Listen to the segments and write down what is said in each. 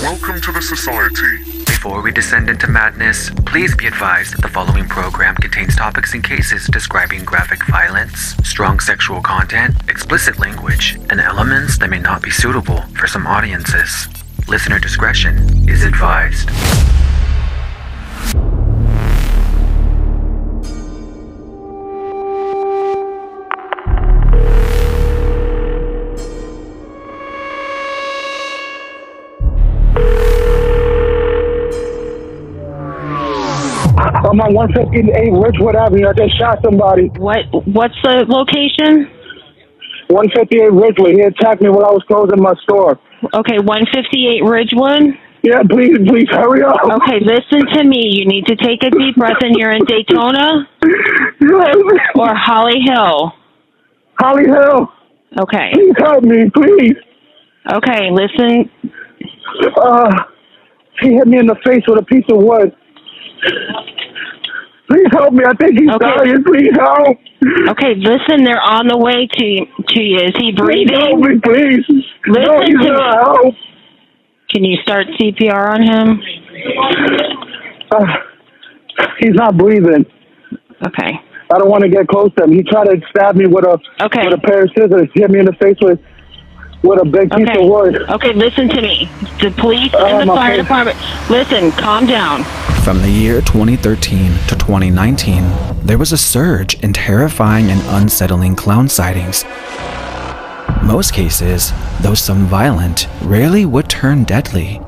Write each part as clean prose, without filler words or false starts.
Welcome to the Society. Before we descend into madness, please be advised that the following program contains topics and cases describing graphic violence, strong sexual content, explicit language, and elements that may not be suitable for some audiences. Listener discretion is advised. I'm on 158 Ridgewood Avenue. I just shot somebody. What's the location? 158 Ridgewood. He attacked me while I was closing my store. Okay, 158 Ridgewood? Yeah, please hurry up. Okay, listen to me. You need to take a deep breath, and you're in Daytona Yes. or Holly Hill. Holly Hill. Okay. Please help me, please. Okay, listen. He hit me in the face with a piece of wood. Please help me. I think he's dying. Please help. Okay, listen. They're on the way to you. Is he breathing? Please help me, please. Listen no, he's to not. me. Help. Can you start CPR on him? He's not breathing. Okay. I don't want to get close to him. He tried to stab me with a pair of scissors. He hit me in the face with a big piece of wood. Okay, listen to me. The police and the fire department. Listen, calm down. From the year 2013 to 2019, there was a surge in terrifying and unsettling clown sightings. Most cases, though some violent, rarely would turn deadly.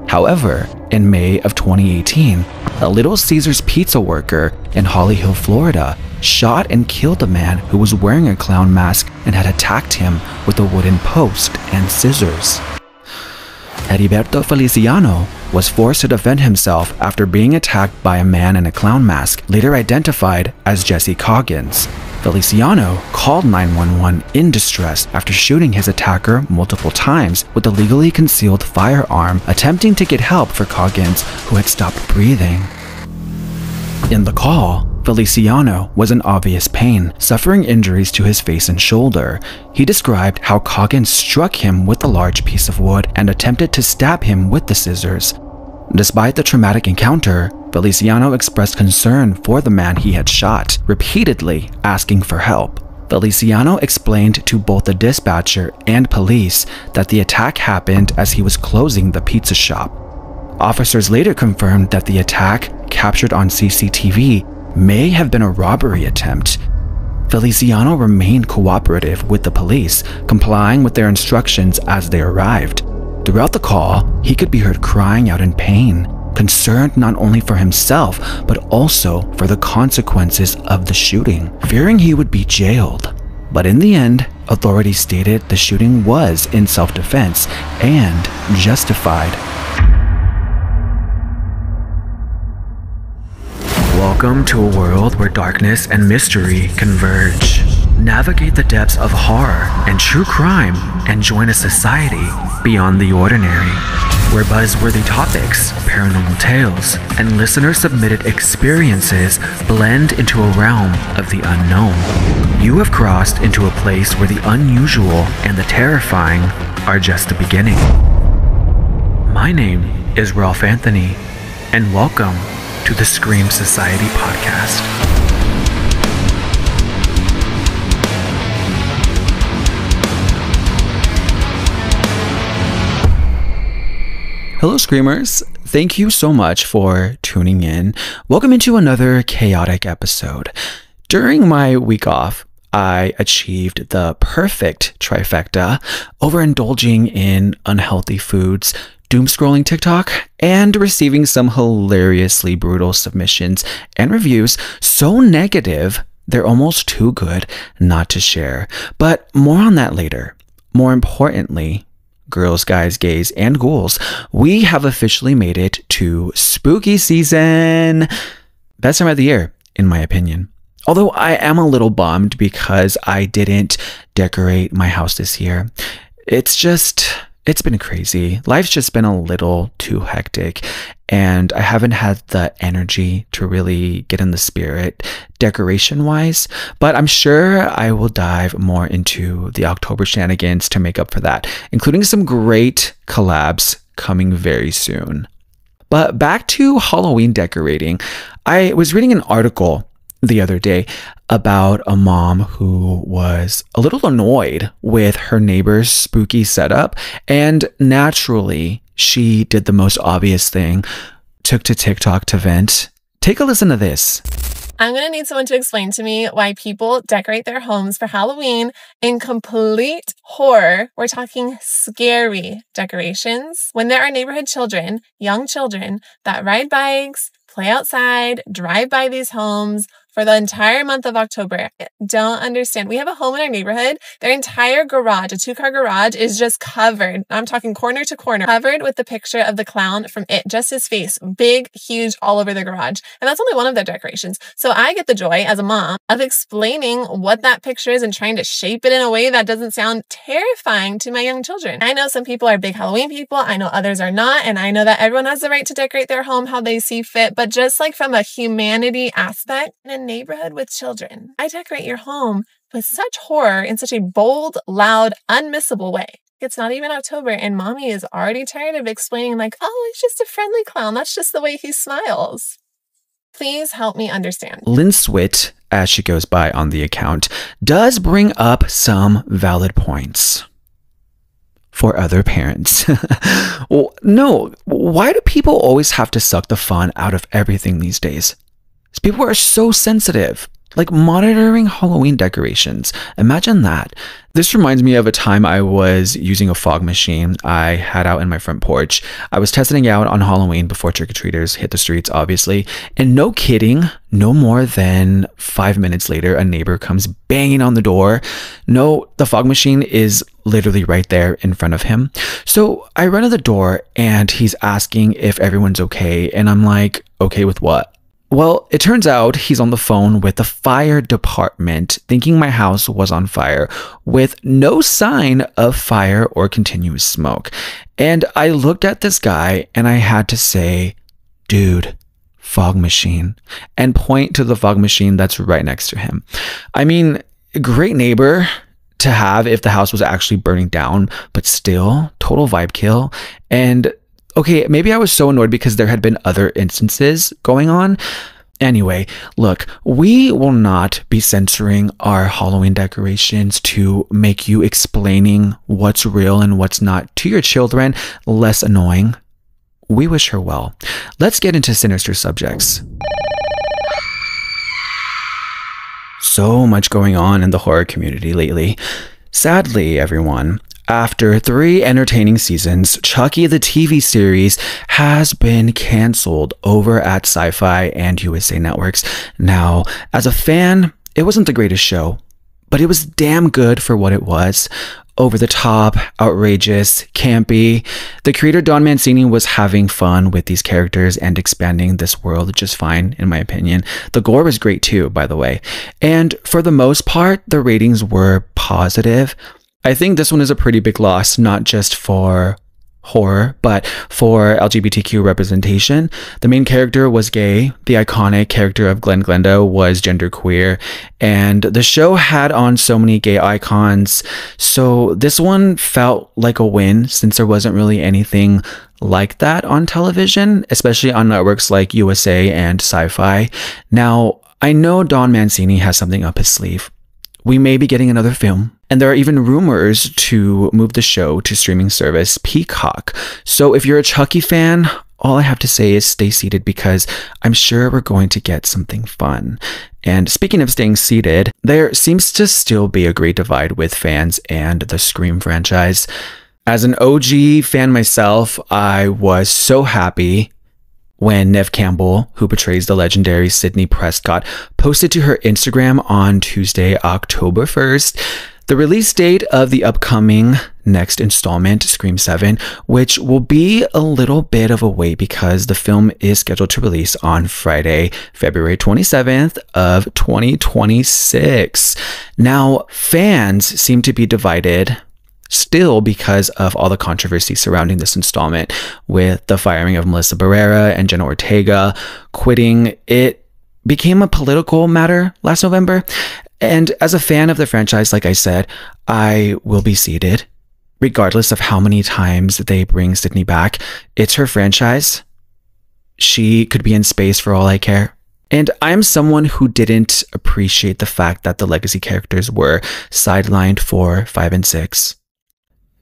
However, in May of 2018, a Little Caesars pizza worker in Holly Hill, Florida, shot and killed a man who was wearing a clown mask and had attacked him with a wooden post and scissors. Heriberto Feliciano was forced to defend himself after being attacked by a man in a clown mask, later identified as Jesse Coggins. Feliciano called 911 in distress after shooting his attacker multiple times with a legally concealed firearm, attempting to get help for Coggins, who had stopped breathing. In the call, Feliciano was in obvious pain, suffering injuries to his face and shoulder. He described how Coggins struck him with a large piece of wood and attempted to stab him with the scissors. Despite the traumatic encounter, Feliciano expressed concern for the man he had shot, repeatedly asking for help. Feliciano explained to both the dispatcher and police that the attack happened as he was closing the pizza shop. Officers later confirmed that the attack, captured on CCTV, may have been a robbery attempt. Feliciano remained cooperative with the police, complying with their instructions as they arrived. Throughout the call, he could be heard crying out in pain, concerned not only for himself, but also for the consequences of the shooting, fearing he would be jailed. But in the end, authorities stated the shooting was in self-defense and justified. Welcome to a world where darkness and mystery converge. Navigate the depths of horror and true crime and join a society beyond the ordinary, where buzzworthy topics, paranormal tales, and listener-submitted experiences blend into a realm of the unknown. You have crossed into a place where the unusual and the terrifying are just the beginning. My name is Ralph Anthony, and welcome to the Scream Society podcast. Hello Screamers, thank you so much for tuning in. Welcome into another chaotic episode. During my week off, I achieved the perfect trifecta, overindulging in unhealthy foods, doom scrolling TikTok, and receiving some hilariously brutal submissions and reviews so negative they're almost too good not to share. But more on that later. More importantly, girls, guys, gays, and ghouls, we have officially made it to spooky season. Best time of the year, in my opinion. Although I am a little bummed because I didn't decorate my house this year. It's been crazy. Life's just been a little too hectic, and I haven't had the energy to really get in the spirit decoration-wise, but I'm sure I will dive more into the October shenanigans to make up for that, including some great collabs coming very soon. But back to Halloween decorating. I was reading an article the other day about a mom who was a little annoyed with her neighbor's spooky setup, and naturally, she did the most obvious thing, took to TikTok to vent. Take a listen to this. I'm going to need someone to explain to me why people decorate their homes for Halloween in complete horror. We're talking scary decorations when there are neighborhood children, young children that ride bikes, play outside, drive by these homes for the entire month of October. I don't understand. We have a home in our neighborhood. Their entire garage, a 2-car garage, is just covered. I'm talking corner to corner, covered with the picture of the clown from It, just his face, big, huge, all over the garage. And that's only one of their decorations. So I get the joy as a mom of explaining what that picture is and trying to shape it in a way that doesn't sound terrifying to my young children. I know some people are big Halloween people. I know others are not. And I know that everyone has the right to decorate their home how they see fit. But just like from a humanity aspect, in a neighborhood with children, I decorate your home with such horror in such a bold, loud, unmissable way. It's not even October and mommy is already tired of explaining like, oh, he's just a friendly clown. That's just the way he smiles. Please help me understand. Lynn Swit, as she goes by on the account, does bring up some valid points for other parents. Well, no, why do people always have to suck the fun out of everything these days? People are so sensitive. Like monitoring Halloween decorations. Imagine that. This reminds me of a time I was using a fog machine I had out in my front porch. I was testing it out on Halloween before trick-or-treaters hit the streets, obviously. And no kidding, no more than 5 minutes later, a neighbor comes banging on the door. No, the fog machine is literally right there in front of him. So I run to the door and he's asking if everyone's okay. And I'm like, okay with what? Well, it turns out he's on the phone with the fire department, thinking my house was on fire, with no sign of fire or continuous smoke. And I looked at this guy and I had to say, dude, fog machine, and point to the fog machine that's right next to him. I mean, great neighbor to have if the house was actually burning down, but still, total vibe kill. And okay, maybe I was so annoyed because there had been other instances going on. Anyway, look, we will not be censoring our Halloween decorations to make you explaining what's real and what's not to your children less annoying. We wish her well. Let's get into sinister subjects. So much going on in the horror community lately. Sadly, everyone, after 3 entertaining seasons, Chucky the TV series has been canceled over at Sci-Fi and USA Networks. Now, as a fan, it wasn't the greatest show, but it was damn good for what it was. Over the top, outrageous, campy. The creator Don Mancini was having fun with these characters and expanding this world just fine, in my opinion. The gore was great too, by the way. And for the most part, the ratings were positive. I think this one is a pretty big loss, not just for horror, but for LGBTQ representation. The main character was gay. The iconic character of Glenn Glenda was genderqueer. And the show had on so many gay icons. So this one felt like a win since there wasn't really anything like that on television, especially on networks like USA and Sci-Fi. Now, I know Don Mancini has something up his sleeve. We may be getting another film. And there are even rumors to move the show to streaming service Peacock. So if you're a Chucky fan, all I have to say is stay seated because I'm sure we're going to get something fun. And speaking of staying seated, there seems to still be a great divide with fans and the Scream franchise. As an OG fan myself, I was so happy when Neve Campbell, who portrays the legendary Sidney Prescott, posted to her Instagram on Tuesday, October 1st, the release date of the upcoming next installment, Scream 7, which will be a little bit of a wait because the film is scheduled to release on Friday, February 27th of 2026. Now, fans seem to be divided still because of all the controversy surrounding this installment, with the firing of Melissa Barrera and Jenna Ortega quitting. It became a political matter last November. And as a fan of the franchise, like I said, I will be seated. regardless of how many times they bring Sydney back, it's her franchise. She could be in space for all I care. And I'm someone who didn't appreciate the fact that the legacy characters were sidelined for 5 and 6.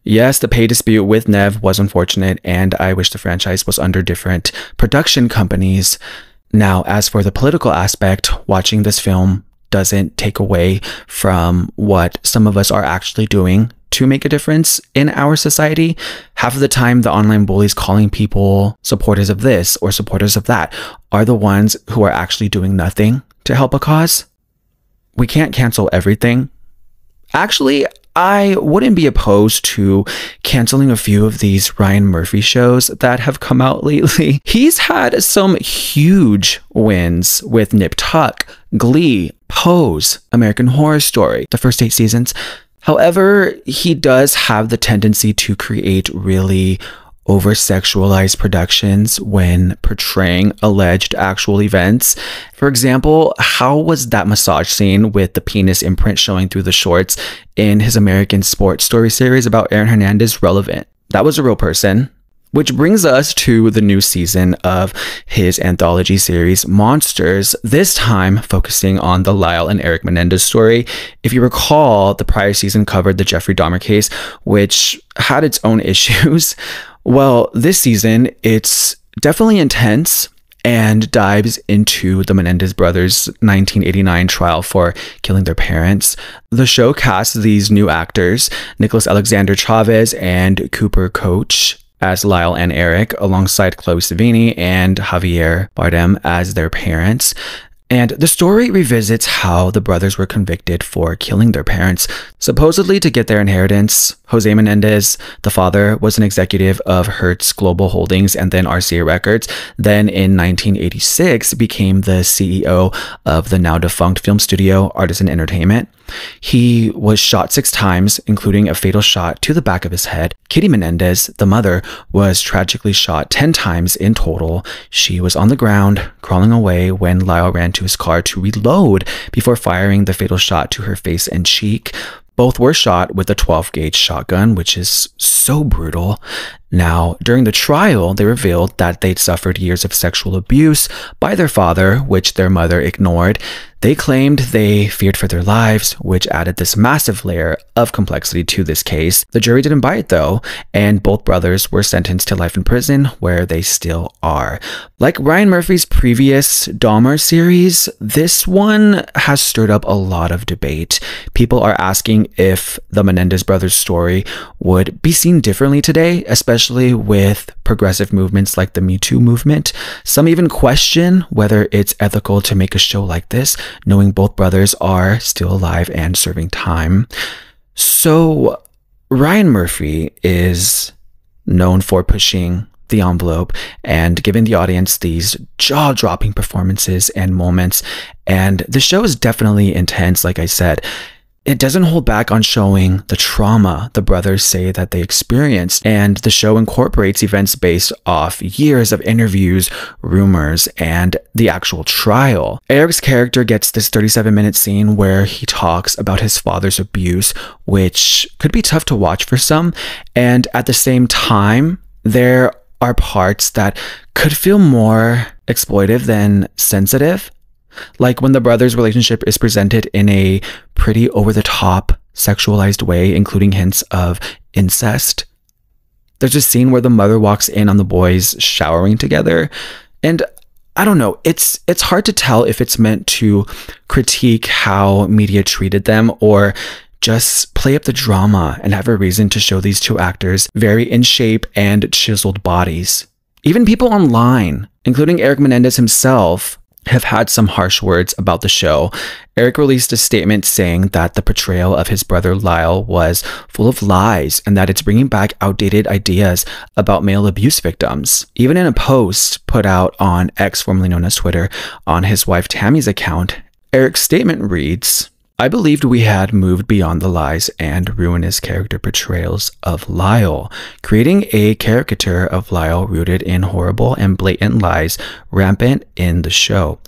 Yes, the pay dispute with Nev was unfortunate, and I wish the franchise was under different production companies. Now, as for the political aspect, watching this film doesn't take away from what some of us are actually doing to make a difference in our society. Half of the time, the online bullies calling people supporters of this or supporters of that are the ones who are actually doing nothing to help a cause. We can't cancel everything. Actually, I wouldn't be opposed to canceling a few of these Ryan Murphy shows that have come out lately. He's had some huge wins with Nip Tuck, Glee, Pose, American Horror Story, the first 8 seasons. However, he does have the tendency to create really over-sexualized productions when portraying alleged actual events. For example, how was that massage scene with the penis imprint showing through the shorts in his American Sports Story series about Aaron Hernandez relevant? That was a real person. Which brings us to the new season of his anthology series, Monsters, this time focusing on the Lyle and Eric Menendez story. If you recall, the prior season covered the Jeffrey Dahmer case, which had its own issues. Well, this season, it's definitely intense and dives into the Menendez brothers' 1989 trial for killing their parents. The show casts these new actors, Nicholas Alexander Chavez and Cooper Coach, as Lyle and Eric, alongside Chloe Sevigny and Javier Bardem as their parents. And the story revisits how the brothers were convicted for killing their parents, supposedly to get their inheritance. Jose Menendez, the father, was an executive of Hertz Global Holdings and then RCA Records. Then in 1986 became the CEO of the now defunct film studio Artisan Entertainment. He was shot 6 times, including a fatal shot to the back of his head. Kitty Menendez, the mother, was tragically shot 10 times in total. She was on the ground, crawling away when Lyle ran to his car to reload before firing the fatal shot to her face and cheek. Both were shot with a 12-gauge shotgun, which is so brutal. Now, during the trial, they revealed that they'd suffered years of sexual abuse by their father, which their mother ignored. They claimed they feared for their lives, which added this massive layer of complexity to this case. The jury didn't buy it though, and both brothers were sentenced to life in prison, where they still are. Like Ryan Murphy's previous Dahmer series, this one has stirred up a lot of debate. People are asking if the Menendez brothers story would be seen differently today, especially with progressive movements like the Me Too movement. Some even question whether it's ethical to make a show like this, knowing both brothers are still alive and serving time. So Ryan Murphy is known for pushing the envelope and giving the audience these jaw-dropping performances and moments, and the show is definitely intense. Like I said, it doesn't hold back on showing the trauma the brothers say that they experienced, and the show incorporates events based off years of interviews, rumors, and the actual trial. Eric's character gets this 37-minute scene where he talks about his father's abuse, which could be tough to watch for some, and at the same time, there are parts that could feel more exploitive than sensitive. Like when the brothers' relationship is presented in a pretty over-the-top sexualized way, including hints of incest. There's a scene where the mother walks in on the boys showering together, and I don't know, it's hard to tell if it's meant to critique how media treated them or just play up the drama and have a reason to show these two actors very in shape and chiseled bodies. Even people online, including Eric Menendez himself, have had some harsh words about the show. Eric released a statement saying that the portrayal of his brother Lyle was full of lies and that it's bringing back outdated ideas about male abuse victims. Even in a post put out on X, formerly known as Twitter, on his wife Tammy's account, Eric's statement reads, "I believed we had moved beyond the lies and ruinous character portrayals of Lyle, creating a caricature of Lyle rooted in horrible and blatant lies rampant in the show.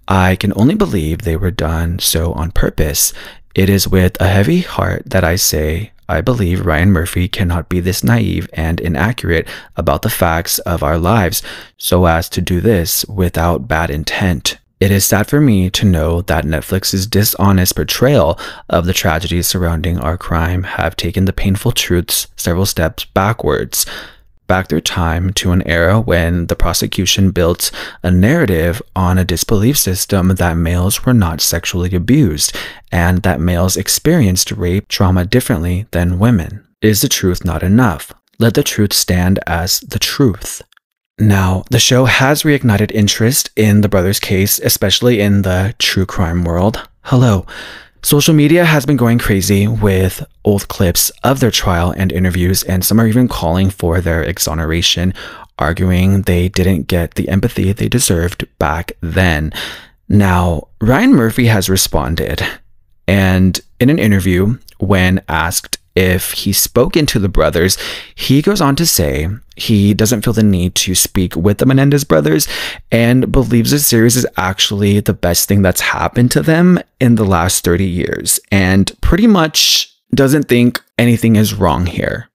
I can only believe they were done so on purpose. It is with a heavy heart that I say I believe Ryan Murphy cannot be this naive and inaccurate about the facts of our lives so as to do this without bad intent. It is sad for me to know that Netflix's dishonest portrayal of the tragedies surrounding our crime have taken the painful truths several steps backwards, back through time to an era when the prosecution built a narrative on a disbelief system that males were not sexually abused and that males experienced rape trauma differently than women. Is the truth not enough? Let the truth stand as the truth. Now, the show has reignited interest in the brothers' case, especially in the true crime world. Hello. Social media has been going crazy with old clips of their trial and interviews, and some are even calling for their exoneration, arguing they didn't get the empathy they deserved back then. Now, Ryan Murphy has responded, and in an interview, when asked if he spoken to the brothers, he goes on to say he doesn't feel the need to speak with the Menendez brothers and believes the series is actually the best thing that's happened to them in the last 30 years and pretty much doesn't think anything is wrong here.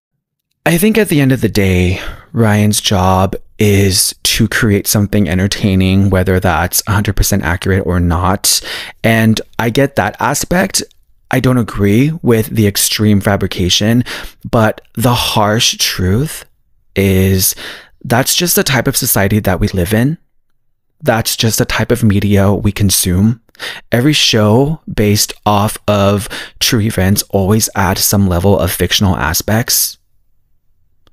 I think at the end of the day, Ryan's job is to create something entertaining, whether that's 100% accurate or not. And I get that aspect. I don't agree with the extreme fabrication, but the harsh truth is that's just the type of society that we live in. That's just the type of media we consume. Every show based off of true events always adds some level of fictional aspects.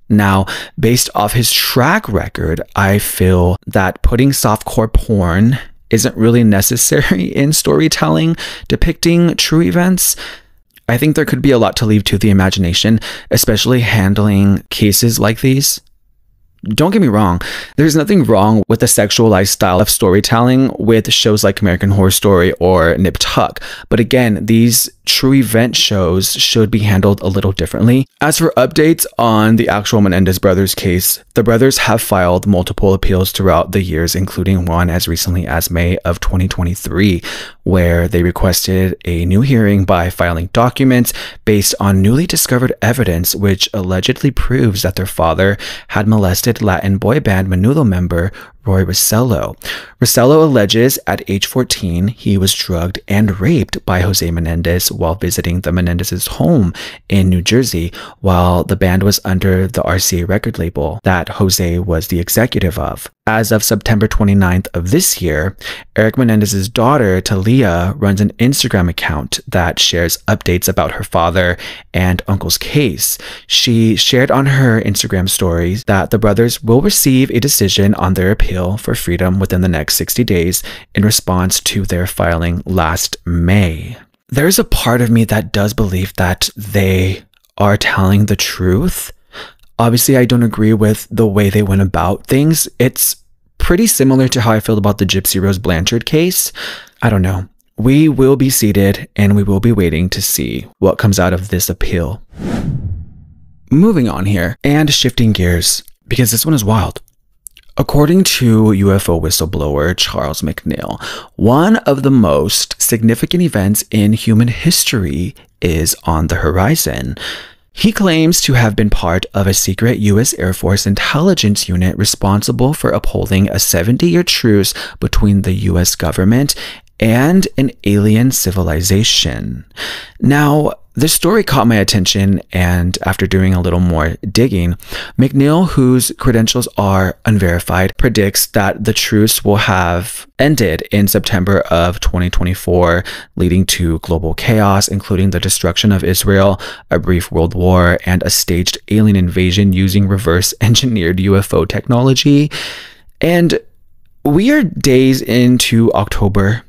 Now, based off his track record, I feel that putting softcore porn isn't really necessary in storytelling depicting true events. I think there could be a lot to leave to the imagination, especially handling cases like these. Don't get me wrong, there's nothing wrong with the sexualized style of storytelling with shows like American Horror Story or Nip Tuck, but again, these true event shows should be handled a little differently. As for updates on the actual Menendez brothers case, the brothers have filed multiple appeals throughout the years, including one as recently as May of 2023, where they requested a new hearing by filing documents based on newly discovered evidence which allegedly proves that their father had molested Latin boy band Menudo member Roy Rosello. Rosello alleges at age 14 he was drugged and raped by Jose Menendez while visiting the Menendez's home in New Jersey while the band was under the RCA record label that Jose was the executive of. As of September 29th of this year, Eric Menendez's daughter, Talia, runs an Instagram account that shares updates about her father and uncle's case. She shared on her Instagram stories that the brothers will receive a decision on their appeal for freedom within the next 60 days in response to their filing last May. There's a part of me that does believe that they are telling the truth. Obviously, I don't agree with the way they went about things. It's pretty similar to how I feel about the Gypsy Rose Blanchard case. I don't know. We will be seated and we will be waiting to see what comes out of this appeal. Moving on here and shifting gears, because this one is wild. According to UFO whistleblower Charles McNeil, one of the most significant events in human history is on the horizon. He claims to have been part of a secret U.S. Air Force intelligence unit responsible for upholding a 70-year truce between the U.S. government and an alien civilization. Now, this story caught my attention, and after doing a little more digging, McNeil, whose credentials are unverified, predicts that the truce will have ended in September of 2024, leading to global chaos, including the destruction of Israel, a brief world war, and a staged alien invasion using reverse-engineered UFO technology. And we are days into October.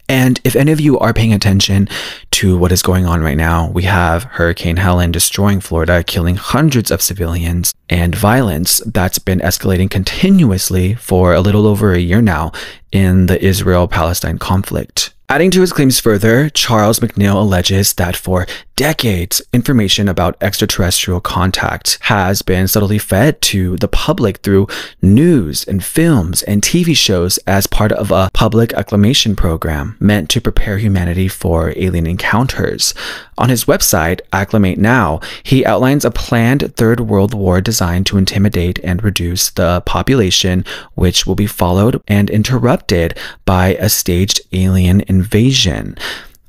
And if any of you are paying attention to what is going on right now, we have Hurricane Helen destroying Florida, killing hundreds of civilians, and violence that's been escalating continuously for a little over a year now in the Israel-Palestine conflict. Adding to his claims further, Charles McNeil alleges that for decades, information about extraterrestrial contact has been subtly fed to the public through news and films and TV shows as part of a public acclamation program meant to prepare humanity for alien encounters. On his website, Acclimate Now, he outlines a planned Third World War designed to intimidate and reduce the population, which will be followed and interrupted by a staged alien invasion.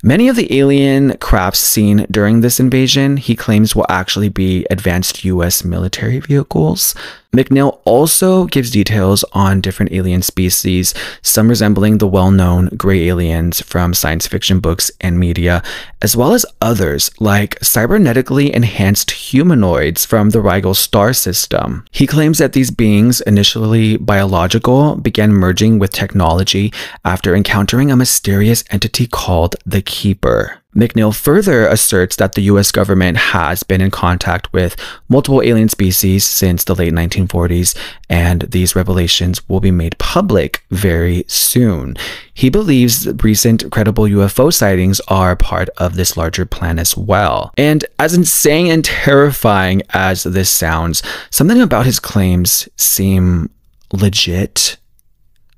Many of the alien crafts seen during this invasion, he claims, will actually be advanced US military vehicles. McNeil also gives details on different alien species, some resembling the well-known gray aliens from science fiction books and media, as well as others like cybernetically enhanced humanoids from the Rigel star system. He claims that these beings, initially biological, began merging with technology after encountering a mysterious entity called the Keeper. McNeil further asserts that the US government has been in contact with multiple alien species since the late 1940s, and these revelations will be made public very soon. He believes recent credible UFO sightings are part of this larger plan as well. And as insane and terrifying as this sounds, something about his claims seem legit.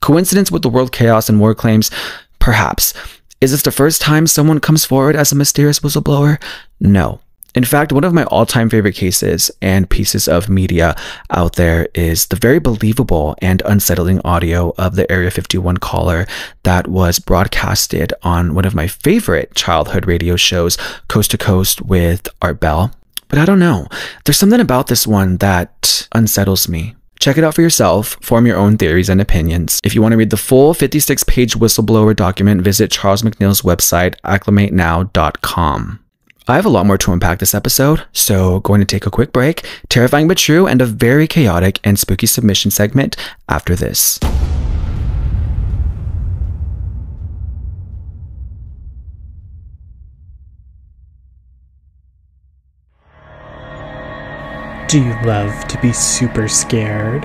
Coincidence with the world chaos and war claims? Perhaps. Is this the first time someone comes forward as a mysterious whistleblower? No. In fact, one of my all-time favorite cases and pieces of media out there is the very believable and unsettling audio of the Area 51 caller that was broadcasted on one of my favorite childhood radio shows, Coast to Coast with Art Bell. But I don't know. There's something about this one that unsettles me. Check it out for yourself, form your own theories and opinions. If you want to read the full 56-page whistleblower document, visit Charles McNeil's website, acclimatenow.com. I have a lot more to unpack this episode, so going to take a quick break, terrifying but true, and a very chaotic and spooky submission segment after this. Do you love to be super scared?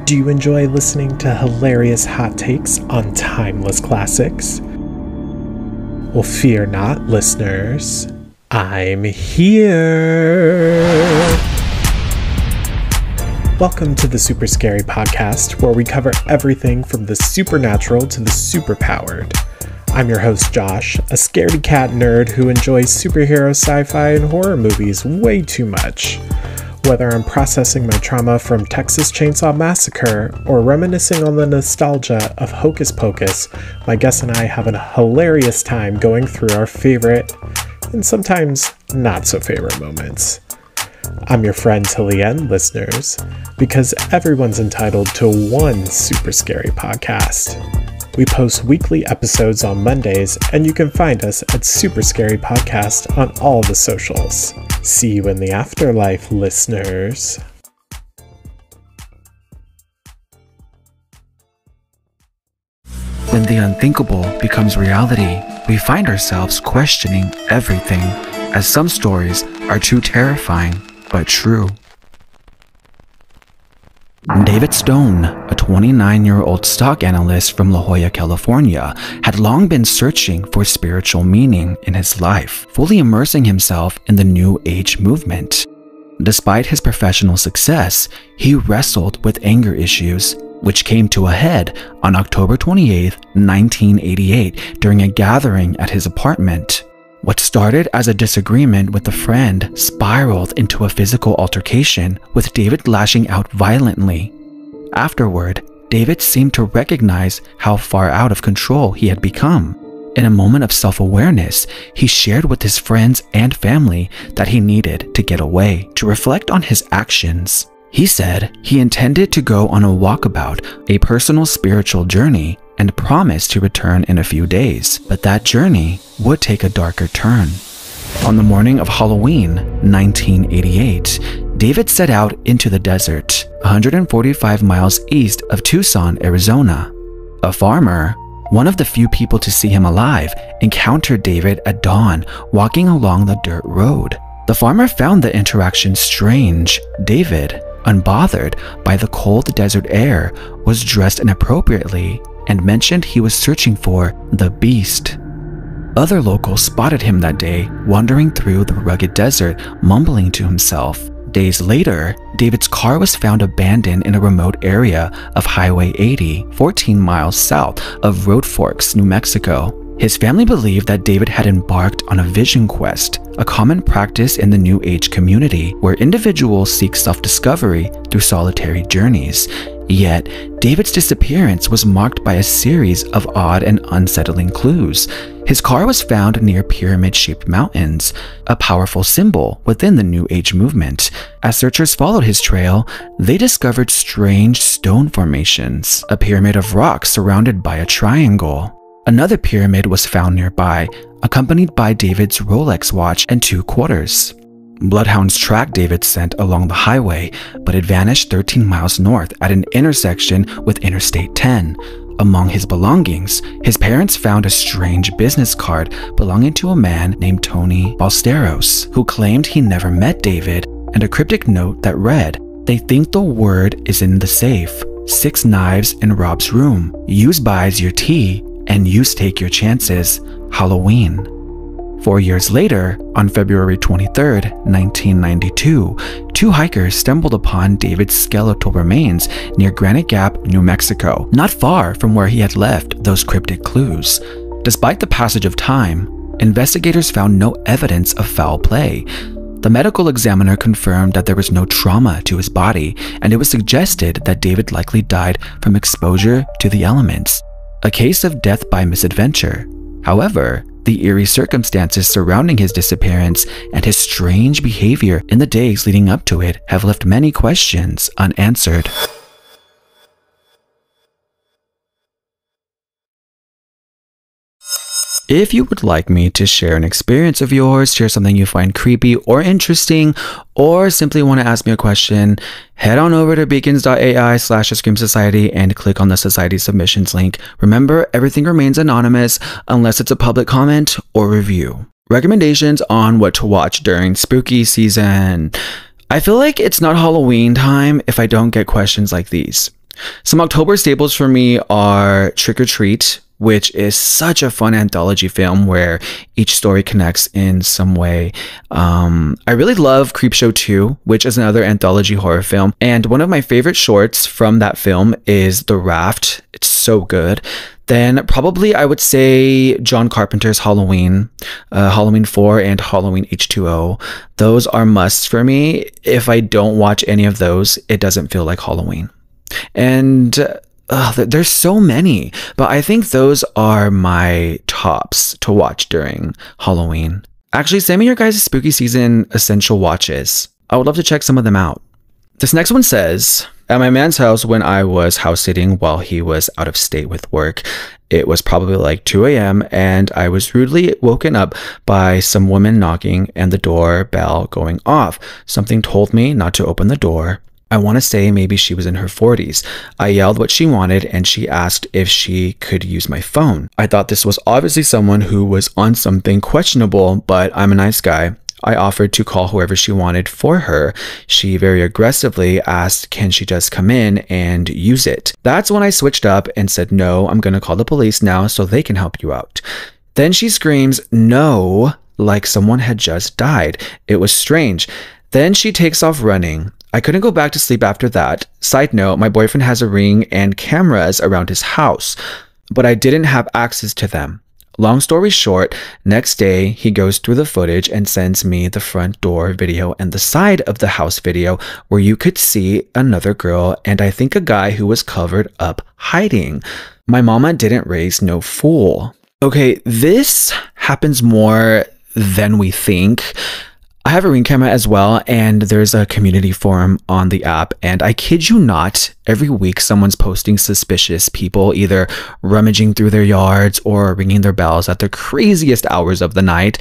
Do you enjoy listening to hilarious hot takes on timeless classics? Well, fear not, listeners. I'm here! Welcome to the Super Scary Podcast, where we cover everything from the supernatural to the superpowered. I'm your host, Josh, a scaredy cat nerd who enjoys superhero, sci-fi, and horror movies way too much. Whether I'm processing my trauma from Texas Chainsaw Massacre or reminiscing on the nostalgia of Hocus Pocus, my guest and I have a hilarious time going through our favorite and sometimes not so favorite moments. I'm your friend till the end, listeners, because everyone's entitled to one super scary podcast. We post weekly episodes on Mondays, and you can find us at Super Scary Podcast on all the socials. See you in the afterlife, listeners. When the unthinkable becomes reality, we find ourselves questioning everything, as some stories are too terrifying but true. David Stone, a 29-year-old stock analyst from La Jolla, California, had long been searching for spiritual meaning in his life, fully immersing himself in the New Age movement. Despite his professional success, he wrestled with anger issues, which came to a head on October 28, 1988, during a gathering at his apartment. What started as a disagreement with a friend spiraled into a physical altercation, with David lashing out violently. Afterward, David seemed to recognize how far out of control he had become. In a moment of self-awareness, he shared with his friends and family that he needed to get away, to reflect on his actions. He said he intended to go on a walkabout, a personal spiritual journey, and promised to return in a few days, but that journey would take a darker turn. On the morning of Halloween, 1988, David set out into the desert, 145 miles east of Tucson, Arizona. A farmer, one of the few people to see him alive, encountered David at dawn walking along the dirt road. The farmer found the interaction strange. David, unbothered by the cold desert air, was dressed inappropriately and mentioned he was searching for the beast. Other locals spotted him that day, wandering through the rugged desert, mumbling to himself. Days later, David's car was found abandoned in a remote area of Highway 80, 14 miles south of Road Forks, New Mexico. His family believed that David had embarked on a vision quest, a common practice in the New Age community where individuals seek self-discovery through solitary journeys. Yet, David's disappearance was marked by a series of odd and unsettling clues. His car was found near pyramid-shaped mountains, a powerful symbol within the New Age movement. As searchers followed his trail, they discovered strange stone formations, a pyramid of rocks surrounded by a triangle. Another pyramid was found nearby, accompanied by David's Rolex watch and 2 quarters. Bloodhounds tracked David's scent along the highway, but it vanished 13 miles north at an intersection with Interstate 10. Among his belongings, his parents found a strange business card belonging to a man named Tony Ballesteros, who claimed he never met David, and a cryptic note that read, "They think the word is in the safe. 6 knives in Rob's room. Use buys your tea, and use take your chances. Halloween." 4 years later, on February 23, 1992, 2 hikers stumbled upon David's skeletal remains near Granite Gap, New Mexico, not far from where he had left those cryptic clues. Despite the passage of time, investigators found no evidence of foul play. The medical examiner confirmed that there was no trauma to his body, and it was suggested that David likely died from exposure to the elements. A case of death by misadventure. However, the eerie circumstances surrounding his disappearance and his strange behavior in the days leading up to it have left many questions unanswered. If you would like me to share an experience of yours, share something you find creepy or interesting, or simply want to ask me a question, head on over to beacons.ai/scream society and click on the society submissions link. Remember, everything remains anonymous unless it's a public comment or review. Recommendations on what to watch during spooky season. I feel like it's not Halloween time if I don't get questions like these. Some October staples for me are Trick or Treat, which is such a fun anthology film where each story connects in some way. I really love Creepshow 2, which is another anthology horror film. And one of my favorite shorts from that film is The Raft. It's so good. Then probably I would say John Carpenter's Halloween, Halloween 4 and Halloween H2O. Those are musts for me. If I don't watch any of those, it doesn't feel like Halloween. And there's so many, but I think those are my tops to watch during Halloween. Actually, send me your guys' spooky season essential watches. I would love to check some of them out. This next one says, at my man's house when I was house sitting while he was out of state with work, it was probably like 2 a.m. and I was rudely woken up by some woman knocking and the doorbell going off. Something told me not to open the door. I want to say maybe she was in her 40s. I yelled what she wanted and she asked if she could use my phone. I thought this was obviously someone who was on something questionable, but I'm a nice guy. I offered to call whoever she wanted for her. She very aggressively asked, can she just come in and use it? That's when I switched up and said, no, I'm going to call the police now so they can help you out. Then she screams, no, like someone had just died. It was strange. Then she takes off running. I couldn't go back to sleep after that. Side note, my boyfriend has a Ring and cameras around his house, but I didn't have access to them. Long story short, next day, he goes through the footage and sends me the front door video and the side of the house video where you could see another girl and I think a guy who was covered up hiding. My mama didn't raise no fool. Okay, this happens more than we think. I have a Ring camera as well, and there's a community forum on the app, and I kid you not, every week someone's posting suspicious people either rummaging through their yards or ringing their bells at the craziest hours of the night.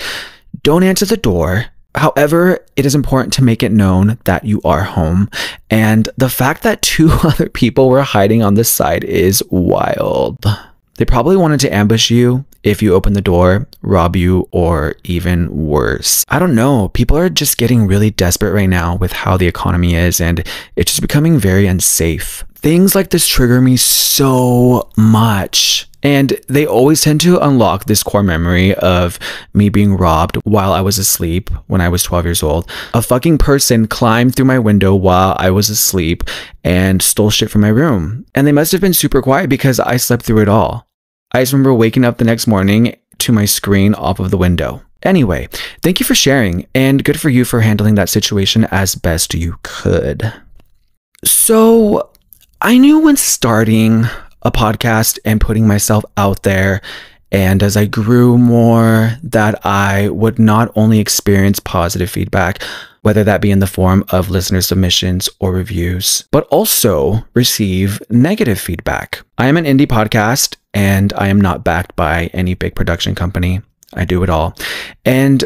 Don't answer the door. However, it is important to make it known that you are home, and the fact that 2 other people were hiding on this side is wild. They probably wanted to ambush you if you open the door, rob you, or even worse. I don't know. People are just getting really desperate right now with how the economy is, and it's just becoming very unsafe. Things like this trigger me so much. And they always tend to unlock this core memory of me being robbed while I was asleep when I was 12 years old. A fucking person climbed through my window while I was asleep and stole shit from my room. And they must have been super quiet because I slept through it all. I just remember waking up the next morning to my screen off of the window. Anyway, thank you for sharing, and good for you for handling that situation as best you could. So, I knew when starting a podcast and putting myself out there, and as I grew more, that I would not only experience positive feedback, whether that be in the form of listener submissions or reviews, but also receive negative feedback. I am an indie podcast and I am not backed by any big production company. I do it all. And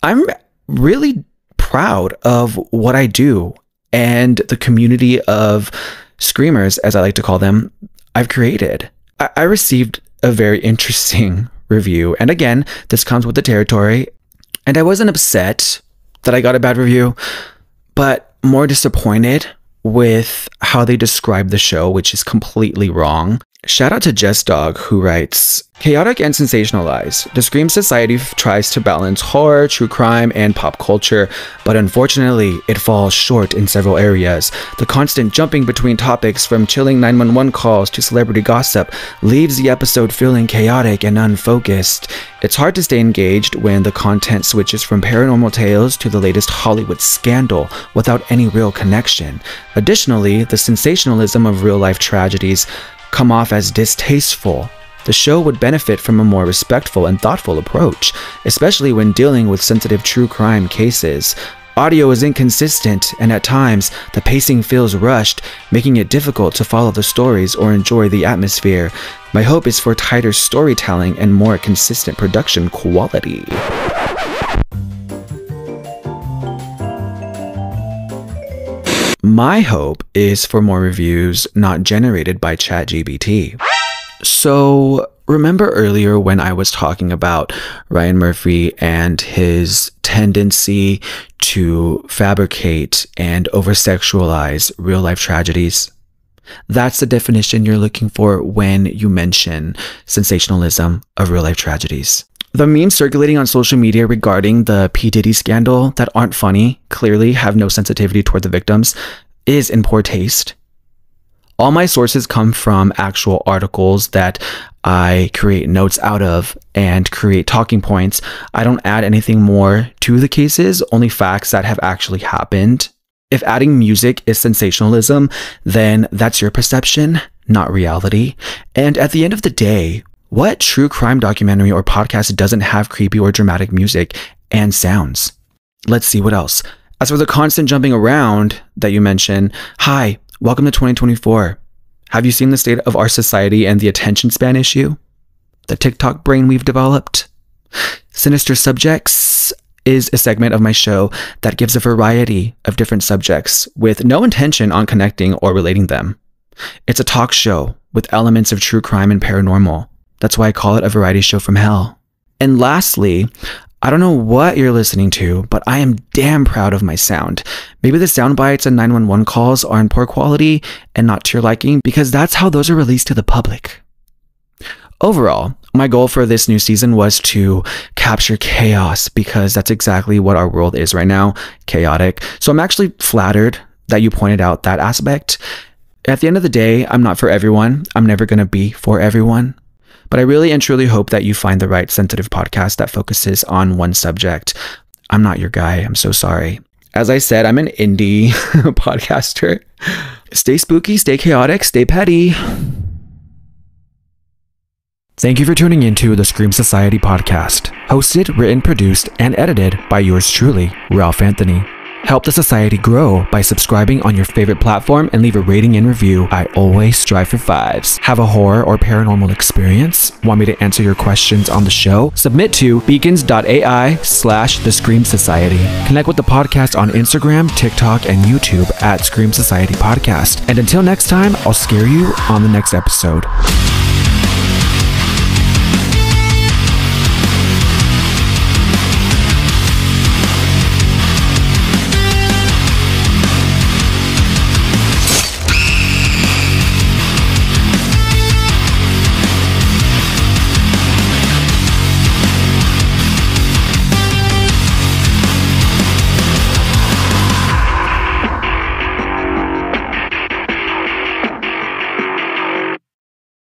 I'm really proud of what I do and the community of screamers, as I like to call them, I've created. I received a very interesting review. And again, this comes with the territory. And I wasn't upset that I got a bad review, but more disappointed with how they describe the show, which is completely wrong. Shout out to Jess Dog, who writes, chaotic and sensationalized. The Scream Society tries to balance horror, true crime, and pop culture, but unfortunately, it falls short in several areas. The constant jumping between topics, from chilling 911 calls to celebrity gossip, leaves the episode feeling chaotic and unfocused. It's hard to stay engaged when the content switches from paranormal tales to the latest Hollywood scandal without any real connection. Additionally, the sensationalism of real-life tragedies come off as distasteful. The show would benefit from a more respectful and thoughtful approach, especially when dealing with sensitive true crime cases. Audio is inconsistent, and at times, the pacing feels rushed, making it difficult to follow the stories or enjoy the atmosphere. My hope is for tighter storytelling and more consistent production quality. My hope is for more reviews not generated by ChatGPT. So, remember earlier when I was talking about Ryan Murphy and his tendency to fabricate and over-sexualize real-life tragedies? That's the definition you're looking for when you mention sensationalism of real-life tragedies. The memes circulating on social media regarding the P. Diddy scandal that aren't funny, clearly have no sensitivity toward the victims, is in poor taste. All my sources come from actual articles that I create notes out of and create talking points. I don't add anything more to the cases, only facts that have actually happened. If adding music is sensationalism, then that's your perception, not reality. And at the end of the day, what true crime documentary or podcast doesn't have creepy or dramatic music and sounds? Let's see what else. As for the constant jumping around that you mentioned, hi, welcome to 2024. Have you seen the state of our society and the attention span issue? The TikTok brain we've developed? Sinister Subjects is a segment of my show that gives a variety of different subjects with no intention on connecting or relating them. It's a talk show with elements of true crime and paranormal. That's why I call it a variety show from hell. And lastly, I don't know what you're listening to, but I am damn proud of my sound. Maybe the sound bites and 911 calls are in poor quality and not to your liking, because that's how those are released to the public. Overall, my goal for this new season was to capture chaos, because that's exactly what our world is right now, chaotic. So I'm actually flattered that you pointed out that aspect. At the end of the day, I'm not for everyone. I'm never going to be for everyone. But I really and truly hope that you find the right sensitive podcast that focuses on one subject. I'm not your guy. I'm so sorry. As I said, I'm an indie podcaster. Stay spooky, stay chaotic, stay petty. Thank you for tuning into the Scream Society podcast. Hosted, written, produced, and edited by yours truly, Ralph Anthony. Help the society grow by subscribing on your favorite platform and leave a rating and review. I always strive for 5s. Have a horror or paranormal experience? Want me to answer your questions on the show? Submit to beacons.ai/The Scream Society. Connect with the podcast on Instagram, TikTok, and YouTube at Scream Society Podcast. And until next time, I'll scare you on the next episode.